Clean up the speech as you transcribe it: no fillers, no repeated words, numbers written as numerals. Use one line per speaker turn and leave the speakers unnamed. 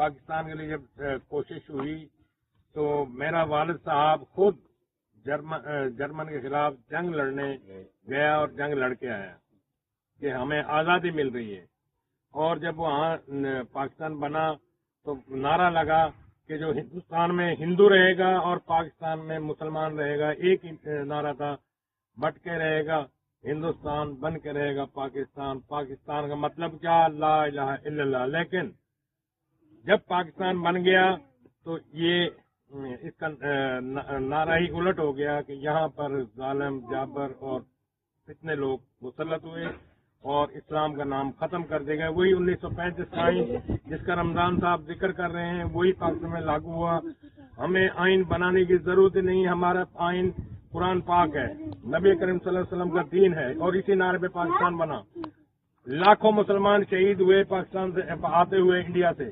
پاکستان کے لیے جب کوشش ہوئی تو میرا والد صاحب خود جرمن کے خلاف جنگ لڑنے گیا اور جنگ لڑ کے آیا کہ ہمیں آزادی مل رہی ہے. اور جب وہاں پاکستان بنا تو نعرہ لگا کہ جو ہندوستان میں ہندو رہے گا اور پاکستان میں مسلمان رہے گا، ایک ہی نعرہ تھا، بٹ کے رہے گا ہندوستان، بن کے رہے گا پاکستان. پاکستان کا مطلب کیا؟ لا الہ الا اللہ. لیکن جب پاکستان بن گیا تو یہ اس کا نعرہ ہی الٹ ہو گیا کہ یہاں پر ظالم جابر اور کتنے لوگ مسلط ہوئے اور اسلام کا نام ختم کر دیا گیا. وہی 1935 کا آئین جس کا رمضان صاحب ذکر کر رہے ہیں وہی پاکستان میں لاگو ہوا. ہمیں آئین بنانے کی ضرورت نہیں، ہمارا آئین قرآن پاک ہے، نبی کریم صلی اللہ علیہ وسلم کا دین ہے، اور اسی نعرے پہ پاکستان بنا. لاکھوں مسلمان شہید ہوئے پاکستان سے آتے ہوئے انڈیا سے.